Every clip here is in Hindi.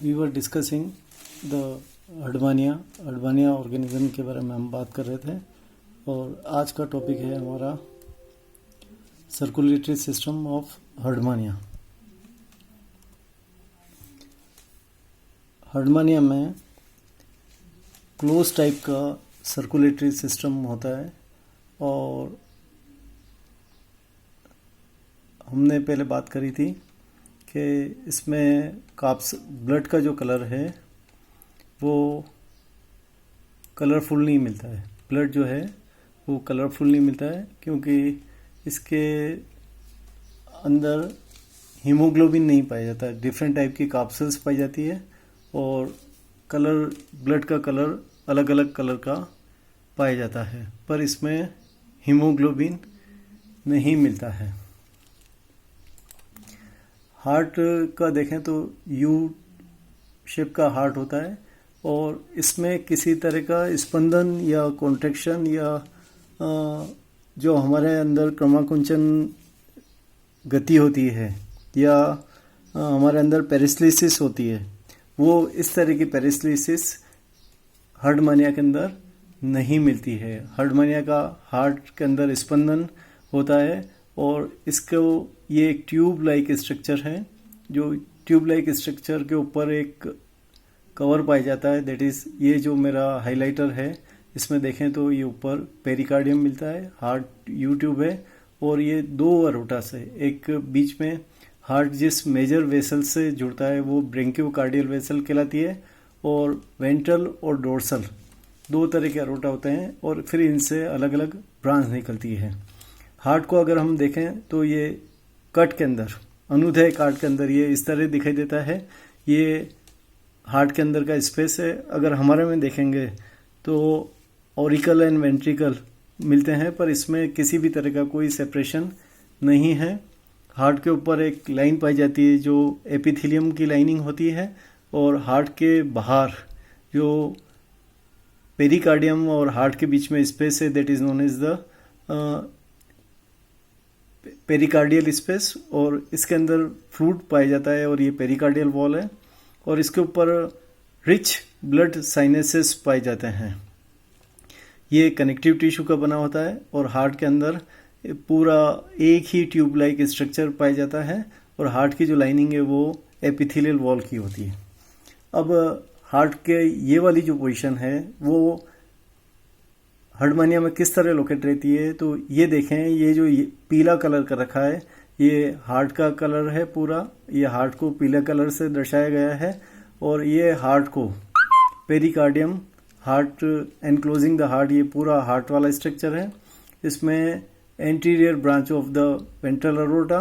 We were discussing the Herdmania organism के बारे में हम बात कर रहे थे। और आज का टॉपिक है हमारा circulatory system of Herdmania. Herdmania में क्लोज टाइप का सर्कुलेटरी सिस्टम होता है और हमने पहले बात करी थी कि इसमें काप्स ब्लड का जो कलर है वो कलरफुल नहीं मिलता है। ब्लड जो है वो कलरफुल नहीं मिलता है क्योंकि इसके अंदर हीमोग्लोबिन नहीं पाया जाता। डिफरेंट टाइप की काप्सल्स पाई जाती है और ब्लड का कलर अलग अलग कलर का पाया जाता है, पर इसमें हीमोग्लोबिन नहीं मिलता है। हार्ट का देखें तो यू शेप का हार्ट होता है और इसमें किसी तरह का स्पंदन या कॉन्ट्रैक्शन या जो हमारे अंदर क्रमाकुंचन गति होती है या हमारे अंदर पेरिस्लिसिस होती है, वो इस तरह की पेरिस्लिसिस हर्डमानिया के अंदर नहीं मिलती है। हर्डमानिया का हार्ट के अंदर स्पंदन होता है और इसको ये एक ट्यूब लाइक स्ट्रक्चर है। जो ट्यूब लाइक स्ट्रक्चर के ऊपर एक कवर पाया जाता है, दैट इज़ ये जो मेरा हाइलाइटर है इसमें देखें तो ये ऊपर पेरिकार्डियम मिलता है, हार्ट यू ट्यूब है और ये दो अरोटास है। एक बीच में हार्ट जिस मेजर वेसल से जुड़ता है वो ब्रेंकियोकार्डियल वेसल कहलाती है और वेंट्रल और डोर्सल दो तरह के अरोटा होते हैं और फिर इनसे अलग अलग ब्रांच निकलती है। हार्ट को अगर हम देखें तो ये कट के अंदर, अनुदैर्ध्य काट के अंदर ये इस तरह दिखाई देता है। ये हार्ट के अंदर का स्पेस है। अगर हमारे में देखेंगे तो ऑरिकल एंड वेंट्रिकल मिलते हैं, पर इसमें किसी भी तरह का कोई सेपरेशन नहीं है। हार्ट के ऊपर एक लाइन पाई जाती है जो एपिथेलियम की लाइनिंग होती है और हार्ट के बाहर जो पेरिकार्डियम और हार्ट के बीच में स्पेस है that is known as the pericardial space और इसके अंदर फ्लूइड पाया जाता है और ये पेरिकार्डियल वॉल है और इसके ऊपर रिच ब्लड साइनेसेस पाए जाते हैं। ये कनेक्टिव टिश्यू का बना होता है और हार्ट के अंदर पूरा एक ही ट्यूब लाइक स्ट्रक्चर पाया जाता है और हार्ट की जो लाइनिंग है वो एपिथेलियल वॉल की होती है। अब हार्ट के ये वाली जो पोजीशन है वो हर्डमानिया में किस तरह लोकेट रहती है, तो ये देखें, ये जो पीला कलर कर रखा है ये हार्ट का कलर है पूरा। ये हार्ट को पीले कलर से दर्शाया गया है और ये हार्ट को pericardium, heart enclosing the heart, ये पूरा हार्ट वाला स्ट्रक्चर है। इसमें anterior branch of the ventral aorta,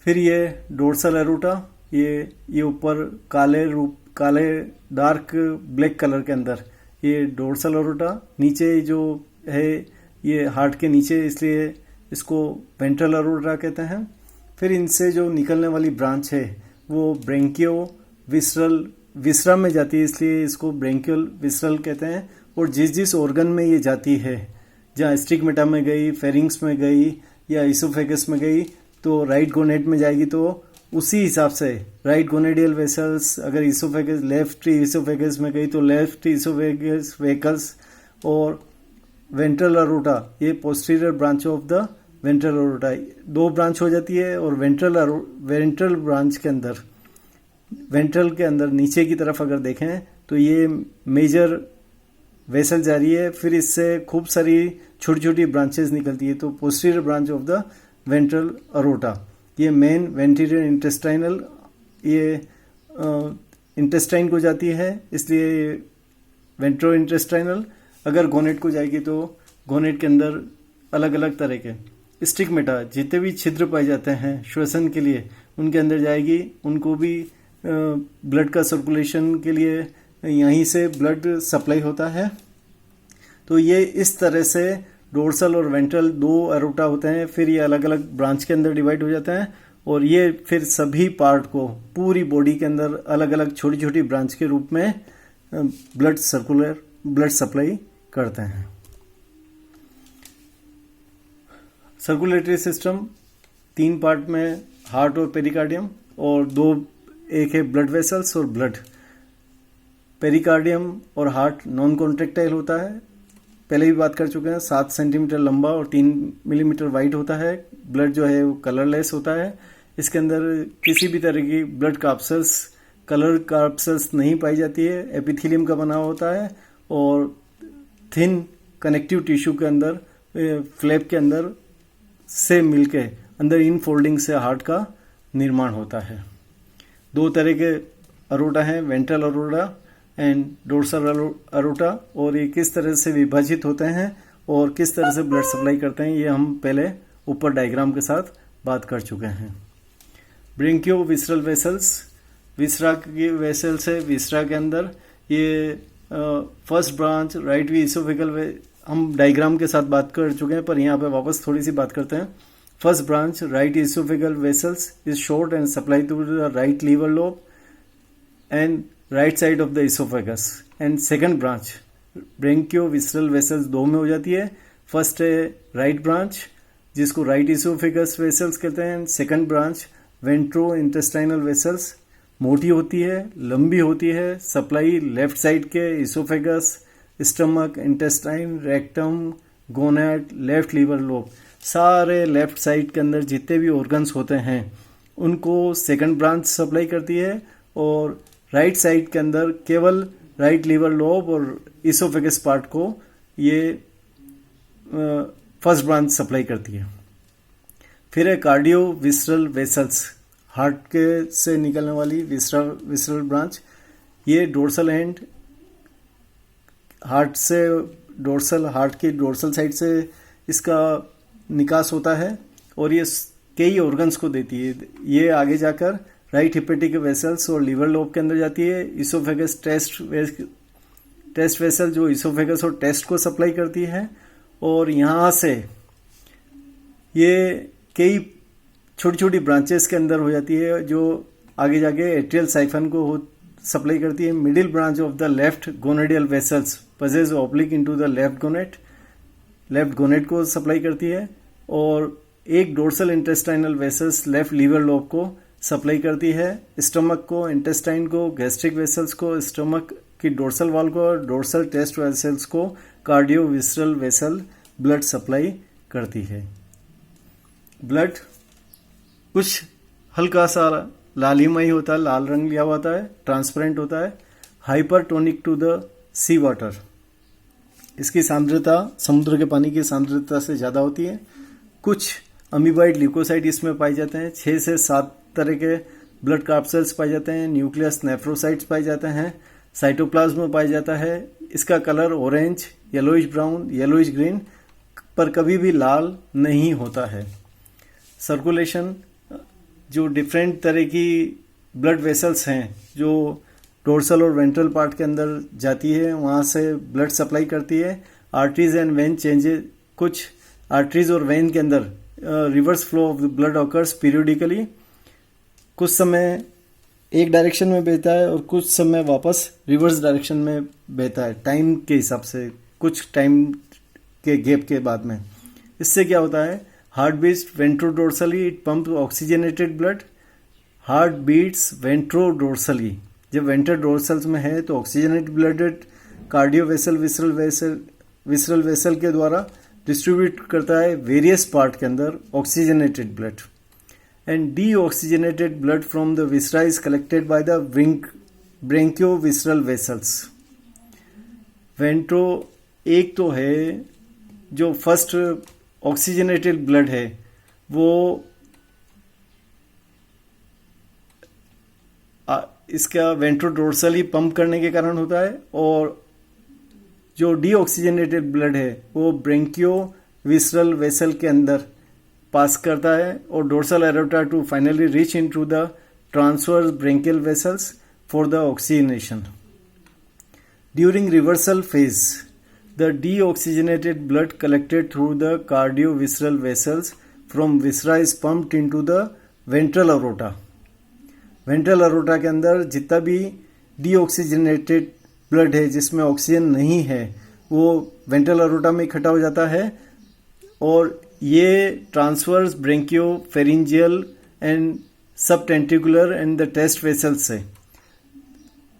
फिर ये डोर्सल अरोटा, ये ऊपर काले डार्क ब्लैक कलर के अंदर ये डोर्सल अरोटा, नीचे जो है ये हार्ट के नीचे इसलिए इसको वेंट्रल अरोटा कहते हैं। फिर इनसे जो निकलने वाली ब्रांच है वो ब्रेंकियो विसरा में जाती है इसलिए इसको ब्रेंकियल विसरल कहते हैं। और जिस ऑर्गन में ये जाती है, जहाँ स्टिग्मेटा में गई, फेरिंग्स में गई या इसोफेगस में गई तो राइट गोनेड में जाएगी तो उसी हिसाब से राइट गोनेडियल वेसल्स, अगर इसोफेगस लेफ्ट इसोफेगस में गई तो लेफ्ट इसोफेगस वेकल्स और वेंट्रल अरोटा ये posterior branch of the ventral aorta, दो ब्रांच हो जाती है। और वेंट्रल ब्रांच के अंदर, वेंट्रल के अंदर नीचे की तरफ अगर देखें तो ये मेजर वेसल जा रही है, फिर इससे खूब सारी छोटी छोटी ब्रांचेस निकलती है। तो posterior branch of the ventral aorta, ये मेन वेंट्रिकुलर इंटेस्टाइनल, ये इंटेस्टाइन को जाती है इसलिए वेंट्रो इंटेस्टाइनल। अगर गोनेट को जाएगी तो गोनेट के अंदर अलग अलग तरह के स्टिग्मेटा, जितने भी छिद्र पाए जाते हैं श्वसन के लिए, उनके अंदर जाएगी। उनको भी ब्लड का सर्कुलेशन के लिए यहीं से ब्लड सप्लाई होता है। तो ये इस तरह से डोर्सल और वेंट्रल दो अरोटा होते हैं, फिर ये अलग अलग ब्रांच के अंदर डिवाइड हो जाते हैं और ये फिर सभी पार्ट को पूरी बॉडी के अंदर अलग अलग छोटी छोटी ब्रांच के रूप में ब्लड सप्लाई करते हैं। सर्कुलेटरी सिस्टम 3 पार्ट में, हार्ट और पेरिकार्डियम, और 2 एक है ब्लड वेसल्स और ब्लड। पेरिकार्डियम और हार्ट नॉन कॉन्ट्रेक्टाइल होता है, पहले भी बात कर चुके हैं। 7 सेंटीमीटर लंबा और 3 मिलीमीटर वाइड होता है। ब्लड जो है वो कलरलेस होता है। इसके अंदर किसी भी तरह की ब्लड कार्पसल्स, कलर कार्पसल्स नहीं पाई जाती है। एपिथेलियम का बना होता है और थिन कनेक्टिव टिश्यू के अंदर, फ्लैप के अंदर से मिलके अंदर इन फोल्डिंग से हार्ट का निर्माण होता है। 2 तरह के अरोटा हैं, ventral aorta and dorsal aorta, और ये किस तरह से विभाजित होते हैं और किस तरह से ब्लड सप्लाई करते हैं ये हम पहले ऊपर डायग्राम के साथ बात कर चुके हैं। ब्रेंकियो विसरल वेसल्स, विसरा की वेसल्स है। विसरा के अंदर ये first branch right V oesophageal, हम डायग्राम के साथ बात कर चुके हैं पर यहाँ पे वापस थोड़ी सी बात करते हैं। First branch right oesophageal vessels is short and supply to the right liver lobe and right side of the oesophagus. And second branch branchio visceral vessels 2 में हो जाती है। फर्स्ट है राइट ब्रांच जिसको राइट इसोफेगस वेसल्स कहते हैं। Second branch ventro intestinal vessels, मोटी होती है, लंबी होती है, सप्लाई लेफ्ट साइड के oesophagus, stomach, intestine, rectum, gonad, left liver lobe, सारे लेफ्ट साइड के अंदर जितने भी ऑर्गन्स होते हैं उनको सेकंड ब्रांच सप्लाई करती है। और राइट साइड के अंदर केवल राइट लीवर लोब और इसोफेगस पार्ट को ये फर्स्ट ब्रांच सप्लाई करती है। फिर है कार्डियो विसरल वेसल्स, हार्ट के से निकलने वाली विसरल ब्रांच। ये डोर्सल एंड हार्ट से डोर्सल, हार्ट की डोर्सल साइड से इसका निकास होता है और ये कई ऑर्गन्स को देती है। ये आगे जाकर राइट हिपेटिक वेसल्स और लीवर लोब के अंदर जाती है। इसोफेगस टेस्ट वेसल जो इसोफेगस और टेस्ट को सप्लाई करती है और यहाँ से ये कई छोटी छोटी ब्रांचेस के अंदर हो जाती है जो आगे जाके एट्रियल साइफन को सप्लाई करती है। Middle branch of the left gonadial vessels passes oblique into the left gonad को सप्लाई करती है। और एक dorsal intestinal vessels left liver lobe को सप्लाई करती है। स्टमक को, इंटेस्टाइन को, गैस्ट्रिक वेसल्स को, स्टमक की डोर्सल वॉल को, डोर्सल टेस्ट वेसल्स को cardio visceral vessel blood supply करती है। ब्लड कुछ हल्का सा लालिमय होता है, लाल रंग लिया होता है, ट्रांसपेरेंट होता है, hypertonic to the sea water. इसकी सांद्रता समुद्र के पानी की सांद्रता से ज़्यादा होती है। कुछ अमीबाइड ल्यूकोसाइट इसमें पाए जाते हैं। 6 से 7 तरह के ब्लड कार्पसेल्स पाए जाते हैं। न्यूक्लियस नेफ्रोसाइट्स पाए जाते हैं। साइटोप्लाज्म पाया जाता है। इसका colour orange, yellowish brown, yellowish green, पर कभी भी लाल नहीं होता है। सर्कुलेशन, जो डिफरेंट तरह की ब्लड वेसल्स हैं जो डोर्सल और वेंट्रल पार्ट के अंदर जाती है, वहाँ से ब्लड सप्लाई करती है। आर्टरीज एंड वेन चेंजेस, कुछ आर्टरीज और वेन के अंदर reverse flow of blood occurs periodically. कुछ समय एक डायरेक्शन में बहता है और कुछ समय वापस रिवर्स डायरेक्शन में बहता है टाइम के हिसाब से, कुछ टाइम के गैप के बाद में। इससे क्या होता है, heart beats ventrodorsally, it pump oxygenated blood. Heart beats ventrodorsally, जब वेंट्रोडोर्सल्स में है तो oxygenated blood cardio vessel visceral vessel के द्वारा डिस्ट्रीब्यूट करता है वेरियस पार्ट के अंदर oxygenated blood. And deoxygenated blood from the viscera is collected by the branchio visceral vessels. Ventro एक तो है जो फर्स्ट ऑक्सीजनेटेड ब्लड है वो इसका वेंट्रोडोर्सली पंप करने के कारण होता है, और जो डीऑक्सीजनेटेड ब्लड है वो ब्रेंकियो विसरल वेसल के अंदर पास करता है और dorsal aorta to finally reach into the transverse branchial vessels for the oxygenation. During reversal phase the deoxygenated blood collected through the cardiovisceral vessels from viscera is pumped into the ventral aorta. Ventral aorta के अंदर जितना भी डीऑक्सीजनेटेड ब्लड है जिसमें ऑक्सीजन नहीं है वो वेंट्रल अरोटा में इकट्ठा हो जाता है और ये ट्रांसवर्स ब्रेंकियो फेरिंजियल एंड सब टेंटिकुलर एंड द टेस्ट वेसल्स से।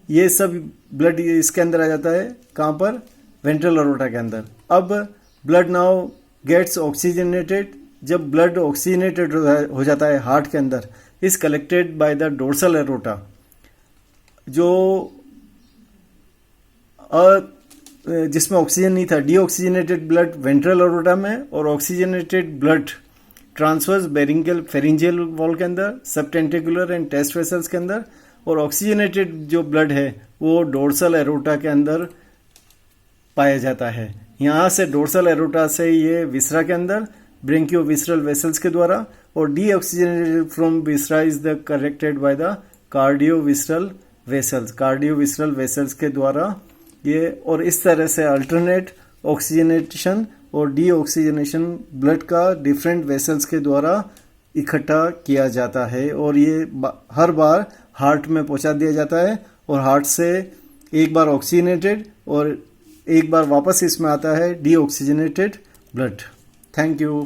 ये सब ब्लड इसके अंदर आ जाता है, कहाँ पर? वेंट्रल एरोटा के अंदर। अब ब्लड नाउ गेट्स ऑक्सीजनेटेड। जब ब्लड ऑक्सीजनेटेड हो जाता है हार्ट के अंदर, is collected by the dorsal aorta. जो जिसमें ऑक्सीजन नहीं था, डीऑक्सीजनेटेड ब्लड वेंट्रल एरोटा में, और ऑक्सीजनेटेड ब्लड ट्रांसवर्स बेरिंगल फेरिंजियल वॉल के अंदर, सब टेंटिकुलर एंड टेस्ट वेसल्स के अंदर, और ऑक्सीजनेटेड जो ब्लड है वो डोर्सल एरोटा के अंदर पाया जाता है। यहाँ से डोर्सल एरोटा से ये विसरा के अंदर ब्रेंकियो विसरल वेसल्स के द्वारा, और deoxygenated from viscera is the corrected by the cardio visceral vessels, cardio visceral vessels के द्वारा ये। और इस तरह से अल्टरनेट ऑक्सीजनेशन और डीऑक्सीजनेशन ब्लड का डिफरेंट वेसल्स के द्वारा इकट्ठा किया जाता है, और ये हर बार हार्ट में पहुंचा दिया जाता है, और हार्ट से एक बार ऑक्सीजनेटेड और एक बार वापस इसमें आता है डीऑक्सीजनेटेड ब्लड। Thank you.